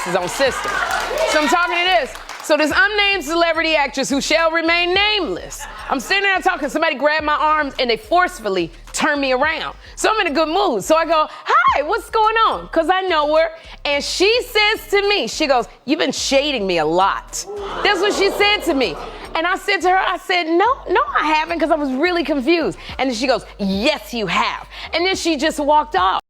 Alice is on system. So I'm talking to this. So this unnamed celebrity actress who shall remain nameless. I'm sitting there talking, somebody grabbed my arms and they forcefully turned me around. So I'm in a good mood. So I go, hi, what's going on? Because I know her. And she says to me, she goes, you've been shading me a lot. That's what she said to me. And I said to her, I said, no, I haven't, because I was really confused. And then she goes, yes, you have. And then she just walked off.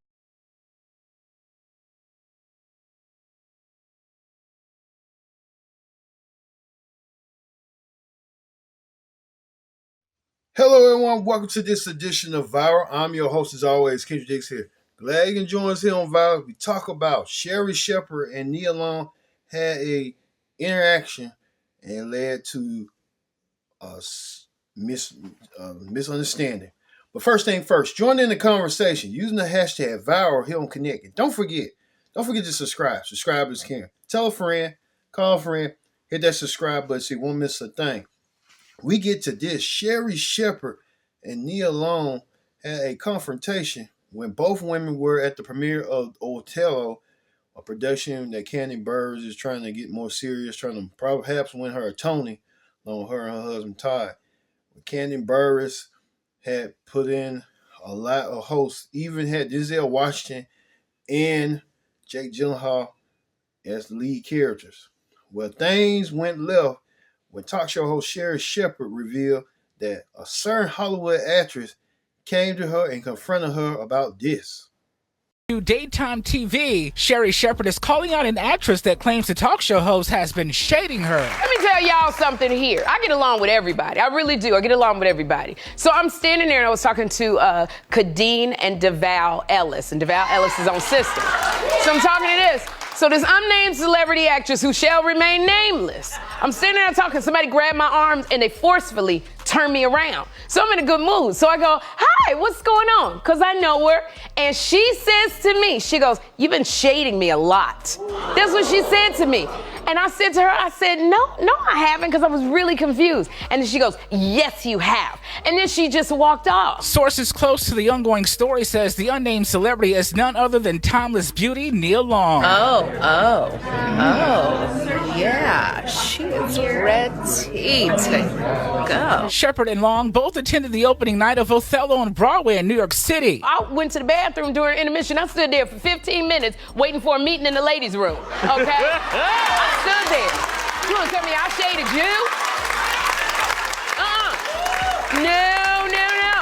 Hello, everyone. Welcome to this edition of Viral. I'm your host, as always, Kendrick Dix here. Glad you can join us here on Viral. We talk about Sherri Shepherd and Nia Long had a interaction and led to a misunderstanding. But first thing first, join in the conversation using the hashtag Viral here on Connect. And don't forget to subscribe. Subscribe is caring. Tell a friend, call a friend, hit that subscribe button so you won't miss a thing. We get to this. Sherri Shepherd and Nia Long had a confrontation when both women were at the premiere of Othello, a production that Candy Burrs is trying to get more serious, trying to perhaps win her a Tony, along with her and her husband Todd. Candy Burris had put in a lot of hosts, even had Denzel Washington and Jake Gyllenhaal as the lead characters. Well, things went left when talk show host Sherri Shepherd revealed that a certain Hollywood actress came to her and confronted her about this. Daytime TV, Sherri Shepherd is calling out an actress that claims the talk show host has been shading her. Let me tell y'all something here. I get along with everybody. I really do. I get along with everybody. So I'm standing there and I was talking to Kadeen and DeVal Ellis. And DeVal Ellis is on system. So I'm talking to this. So this unnamed celebrity actress who shall remain nameless. I'm standing there talking, somebody grabbed my arms and they forcefully turned me around. So I'm in a good mood. So I go, hi, what's going on? Because I know her. And she says to me, she goes, you've been shading me a lot. That's what she said to me. And I said to her, I said, no, I haven't, because I was really confused. And then she goes, yes, you have. And then she just walked off. Sources close to the ongoing story says the unnamed celebrity is none other than timeless beauty Nia Long. Yeah, she is ready to go. Shepherd and Long both attended the opening night of Othello on Broadway in New York City. I went to the bathroom during intermission. I stood there for 15 minutes waiting for a meeting in the ladies' room, okay? I stood there. You want to tell me I shaded you? No.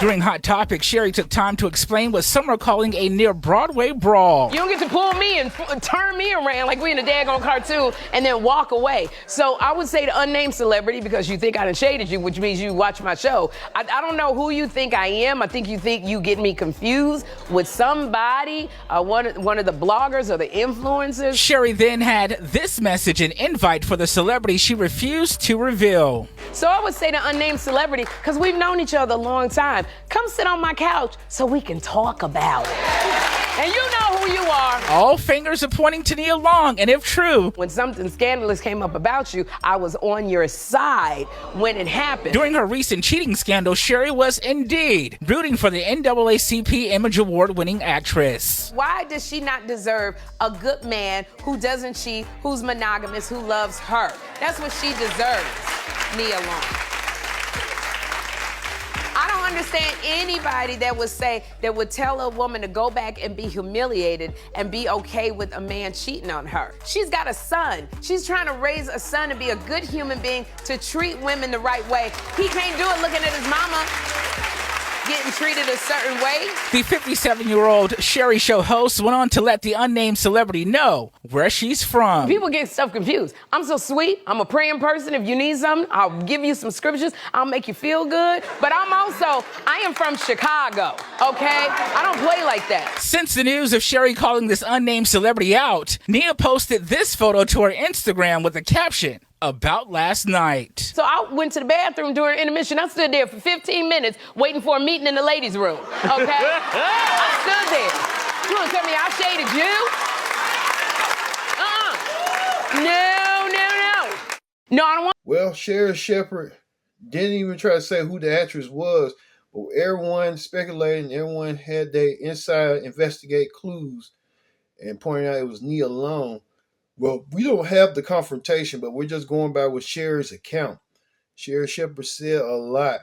During Hot Topic, Sherri took time to explain what some are calling a near-Broadway brawl. You don't get to pull me and turn me around like we in a daggone cartoon and then walk away. So I would say the unnamed celebrity, because you think I done shaded you, which means you watch my show. I don't know who you think I am. I think you get me confused with somebody, one of the bloggers or the influencers. Sherri then had this message and invite for the celebrity she refused to reveal. So I would say the unnamed celebrity, because we've known each other a long time. Come sit on my couch so we can talk about it. And you know who you are. All fingers are pointing to Nia Long, and if true, when something scandalous came up about you, I was on your side when it happened. During her recent cheating scandal, Sherri was indeed rooting for the NAACP Image Award-winning actress. Why does she not deserve a good man who doesn't cheat, who's monogamous, who loves her? That's what she deserves, Nia Long. I don't understand anybody that would tell a woman to go back and be humiliated and be okay with a man cheating on her. She's got a son. She's trying to raise a son to be a good human being, to treat women the right way. He can't do it looking at his mama getting treated a certain way. The 57-year-old Sherri Show host went on to let the unnamed celebrity know where she's from. People get stuff confused. I'm so sweet. I'm a praying person. If you need something, I'll give you some scriptures. I'll make you feel good. But I am from Chicago, okay? I don't play like that. Since the news of Sherri calling this unnamed celebrity out, Nia posted this photo to her Instagram with a caption about last night. So I went to the bathroom during intermission. I stood there for 15 minutes waiting for a meeting in the ladies' room, okay? I stood there. You want to tell me I shaded you? No, I don't want. Well, Sherri Shepherd didn't even try to say who the actress was, but everyone speculated, everyone had their inside investigate clues and pointing out it was Nia Long. Well, we don't have the confrontation, but we're just going by what Sherri's account. Sherri Shepherd said a lot.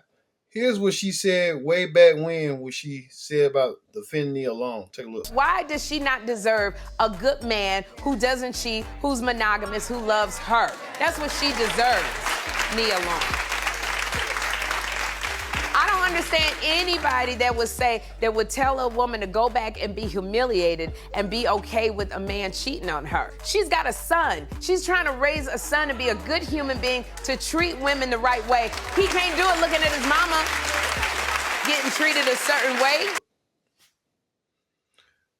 Here's what she said way back when, what she said about defending Nia Long. Take a look. Why does she not deserve a good man who doesn't cheat, who's monogamous, who loves her? That's what she deserves, Nia Long. I don't understand anybody that would tell a woman to go back and be humiliated and be okay with a man cheating on her. She's got a son. She's trying to raise a son to be a good human being, to treat women the right way. He can't do it looking at his mama getting treated a certain way.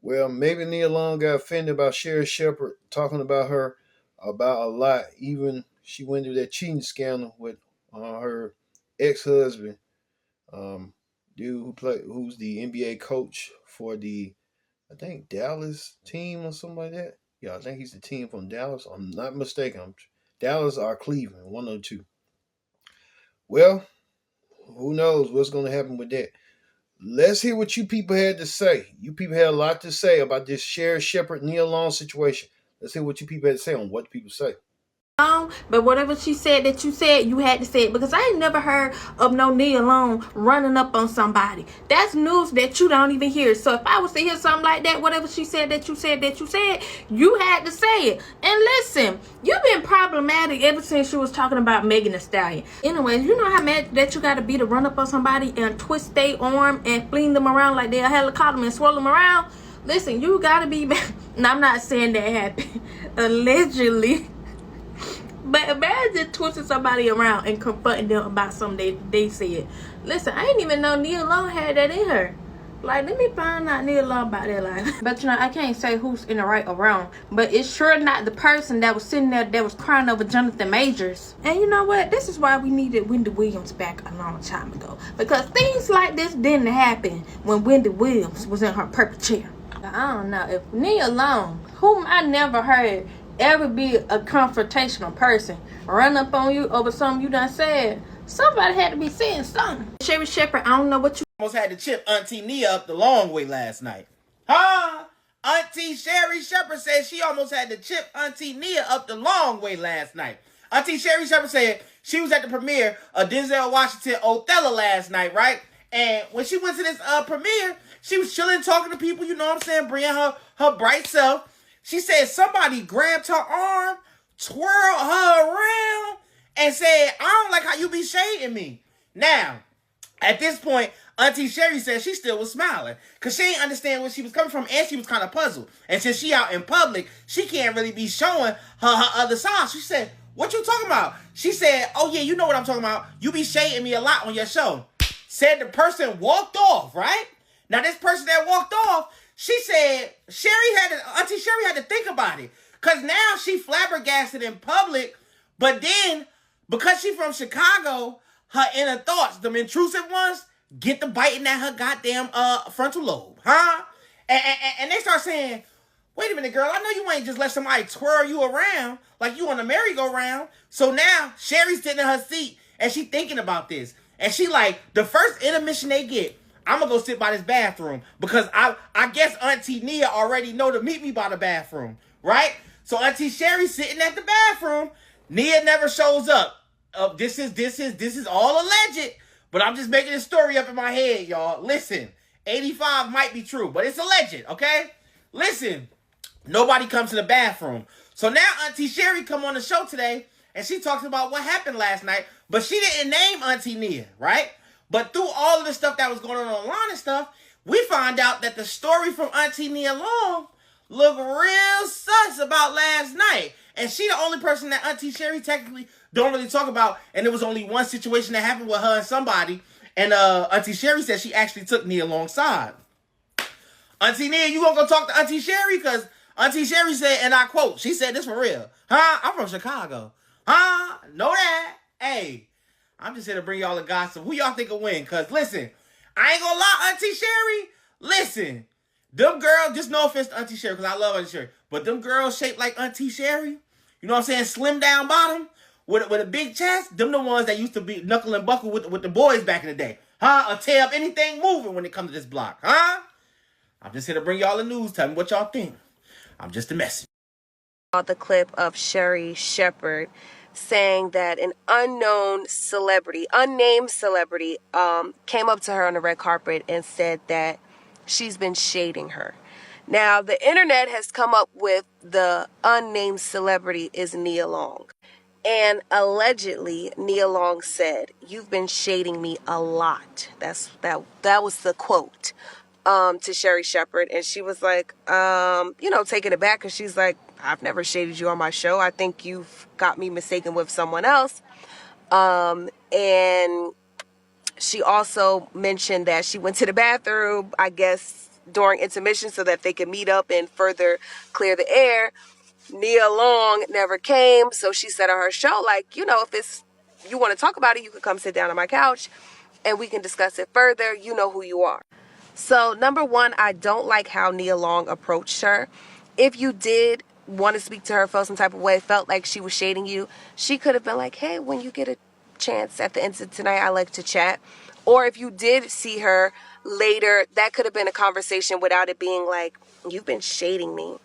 Well, maybe Nia Long got offended about Sherri Shepherd talking about her about a lot. Even she went through that cheating scandal with her ex-husband, dude who's the NBA coach for the, I think, Dallas team or something like that. Yeah, I think he's the team from Dallas. I'm not mistaken. Dallas or Cleveland, one of the two. Well, who knows what's going to happen with that. Let's hear what you people had to say. You people had a lot to say about this Sherri Shepherd Nia Long situation. Let's hear what you people had to say on what people say. But whatever she said that you said, you had to say it, because I ain't never heard of no Nia Long running up on somebody. That's news that you don't even hear. So if I was to hear something like that, whatever she said that you said, you had to say it. And listen, you've been problematic ever since you was talking about Megan Thee Stallion. Anyways, you know how mad that you gotta be to run up on somebody and twist their arm and fling them around like they're a helicopter and swirl them around? Listen, you gotta be mad. Now, I'm not saying that happened. Allegedly. But imagine twisting somebody around and confronting them about something they said. Listen, I didn't even know Nia Long had that in her. Like, let me find out Nia Long about that life. But, you know, I can't say who's in the right or wrong. But it's sure not the person that was sitting there that was crying over Jonathan Majors. And you know what? This is why we needed Wendy Williams back a long time ago. Because things like this didn't happen when Wendy Williams was in her purple chair. I don't know. If Nia Long, whom I never heard ever be a confrontational person, run up on you over something you done said, somebody had to be saying something. Sherri Shepherd, I don't know what you almost had to chip Auntie Nia up the long way last night. Huh? Auntie Sherri Shepherd said she almost had to chip Auntie Nia up the long way last night. Auntie Sherri Shepherd said she was at the premiere of Denzel Washington Othello last night, right? And when she went to this premiere, she was chilling, talking to people, you know what I'm saying, bringing her bright self. She said somebody grabbed her arm, twirled her around, and said, I don't like how you be shading me. Now, at this point, Auntie Sherri said she still was smiling because she didn't understand where she was coming from, and she was kind of puzzled. And since she out in public, she can't really be showing her other side. She said, what you talking about? She said, oh yeah, you know what I'm talking about. You be shading me a lot on your show. Said the person walked off, right? Now this person that walked off, she said Auntie Sherri had to think about it. Because now she flabbergasted in public. But then, because she from Chicago, her inner thoughts, them intrusive ones, get to biting at her goddamn frontal lobe. Huh? And they start saying, wait a minute, girl, I know you ain't just let somebody twirl you around like you on a merry-go-round. So now, Sherri's sitting in her seat, and she thinking about this. And she like, the first intermission they get, I'm going to go sit by this bathroom because I guess Auntie Nia already know to meet me by the bathroom, right? So Auntie Sherri's sitting at the bathroom. Nia never shows up. This is all alleged, but I'm just making this story up in my head, y'all. Listen, 85 might be true, but it's alleged, okay? Listen, nobody comes to the bathroom. So now Auntie Sherri come on the show today, and she talks about what happened last night, but she didn't name Auntie Nia, right? But through all of the stuff that was going on online and stuff, we found out that the story from Auntie Nia Long looked real sus about last night. And she the only person that Auntie Sherri technically don't really talk about. And there was only one situation that happened with her and somebody. And Auntie Sherri said she actually took Nia Long's side. Auntie Nia, you gonna go talk to Auntie Sherri? Because Auntie Sherri said, and I quote, she said this for real. Huh? I'm from Chicago. Huh? Know that? Hey. I'm just here to bring y'all the gossip. Who y'all think will win? Because, listen, I ain't gonna lie, Auntie Sherri. Listen, them girls, just no offense to Auntie Sherri, because I love Auntie Sherri, but them girls shaped like Auntie Sherri, you know what I'm saying, slim down bottom, with a big chest, them the ones that used to be knuckle and buckle with the boys back in the day. Huh? Or tear up anything moving when it comes to this block. Huh? I'm just here to bring y'all the news. Tell me what y'all think. I'm just a messenger. The clip of Sherri Shepherd saying that an unnamed celebrity came up to her on the red carpet and said that she's been shading her. Now, the internet has come up with the unnamed celebrity is Nia Long. And allegedly, Nia Long said, "You've been shading me a lot." That was the quote to Sherri Shepherd. And she was like, taking it back. And she's like, "I've never shaded you on my show. I think you've got me mistaken with someone else." And she also mentioned that she went to the bathroom, I guess, during intermission so that they could meet up and further clear the air. Nia Long never came, so she said on her show, like, if you want to talk about it, you can come sit down on my couch and we can discuss it further. You know who you are. So, number one, I don't like how Nia Long approached her. If you did want to speak to her, felt some type of way, felt like she was shading you, she could have been like, "Hey, when you get a chance at the end of tonight, I like to chat." Or if you did see her later, that could have been a conversation without it being like, "You've been shading me,"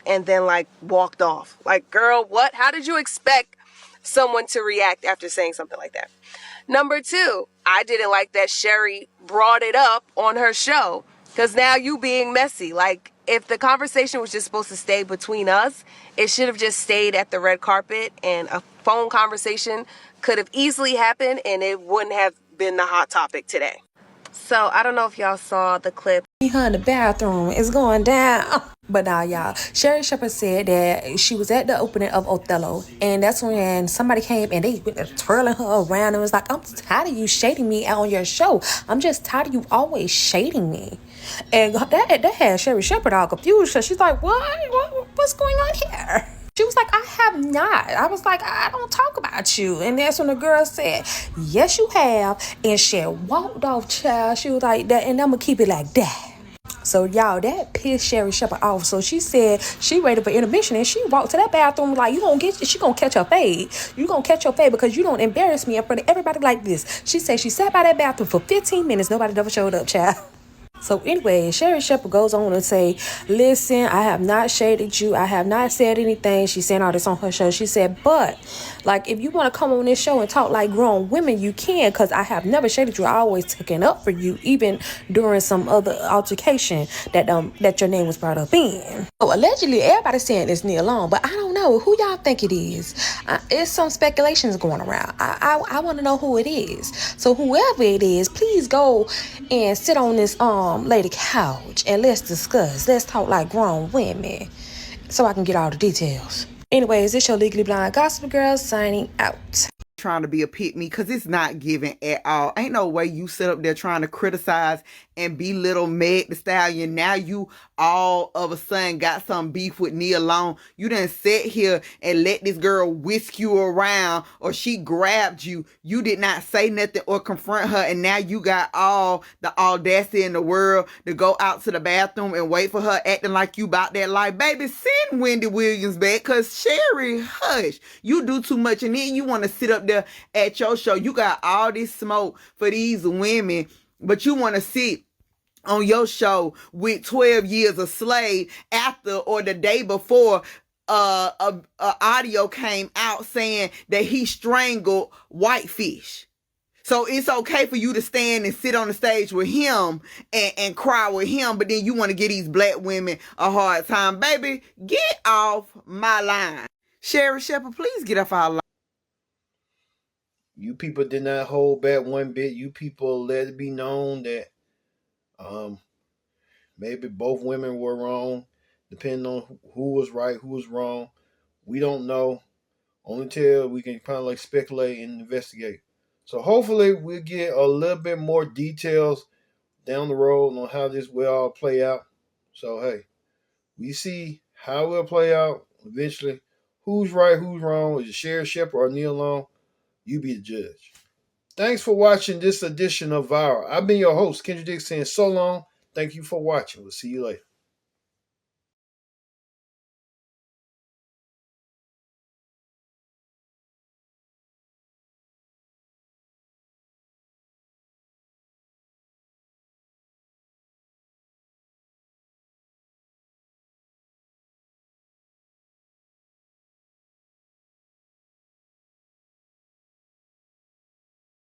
and then like walked off. Like, girl, what? How did you expect someone to react after saying something like that? Number two, I didn't like that Sherri brought it up on her show, because now you being messy. Like, if the conversation was just supposed to stay between us, it should have just stayed at the red carpet, and a phone conversation could have easily happened and it wouldn't have been the hot topic today. So I don't know if y'all saw the clip. Her in the bathroom is going down. But now, y'all, Sherri Shepherd said that she was at the opening of Othello, and that's when somebody came and they were twirling her around and was like, "I'm tired of you shading me on your show. I'm just tired of you always shading me." And that had Sherri Shepherd all confused. So she's like, what's going on here? She was like, "I have not." I was like, "I don't talk about you." And that's when the girl said, "Yes, you have." And she walked off, child. She was like that, and I'm gonna keep it like that. So, y'all, that pissed Sherri Shepherd off. So she said she waited for intermission and she walked to that bathroom like, she gonna catch her fade. You gonna catch her fade because you don't embarrass me in front of everybody like this. She said she sat by that bathroom for 15 minutes. Nobody ever showed up, child. So anyway, Sherri Shepherd goes on to say, "Listen, I have not shaded you. I have not said anything." She's saying all this on her show. She said, "But, like, if you want to come on this show and talk like grown women, you can, because I have never shaded you. I always taken up for you, even during some other altercation that your name was brought up in." So allegedly, everybody's saying it's Nia Long, but I don't know who y'all think it is. It's some speculations going around. I want to know who it is. So whoever it is, please go and sit on this lady couch and let's discuss. Let's talk like grown women, so I can get all the details. Anyways, it's your Legally Blind Gossip Girl signing out. Trying to be a pick me, because it's not giving at all. Ain't no way you sit up there trying to criticize and belittle Meg Thee Stallion. Now you all of a sudden got some beef with Nia Long. You done sit here and let this girl whisk you around, or she grabbed you. You did not say nothing or confront her, and now you got all the audacity in the world to go out to the bathroom and wait for her, acting like you about that life. Baby, send Wendy Williams back, because Sherri, hush. You do too much, and then you want to sit up there at your show. You got all this smoke for these women, but you want to sit on your show with 12 years a slave after or the day before a audio came out saying that he strangled Whitefish. So it's okay for you to stand and sit on the stage with him and cry with him, but then you want to give these black women a hard time. Baby, get off my line. Sherri Shepherd, please get off our line. You people did not hold back one bit. You people let it be known that maybe both women were wrong, depending on who was right, who was wrong. We don't know. Only till we can kind of like speculate and investigate. So hopefully we'll get a little bit more details down the road on how this will all play out. So hey, we see how it will play out eventually. Who's right, who's wrong? Is it Sherri Shepherd or Nia Long? You be the judge. Thanks for watching this edition of Viral. I've been your host, Kendra Dick, saying so long. Thank you for watching. We'll see you later.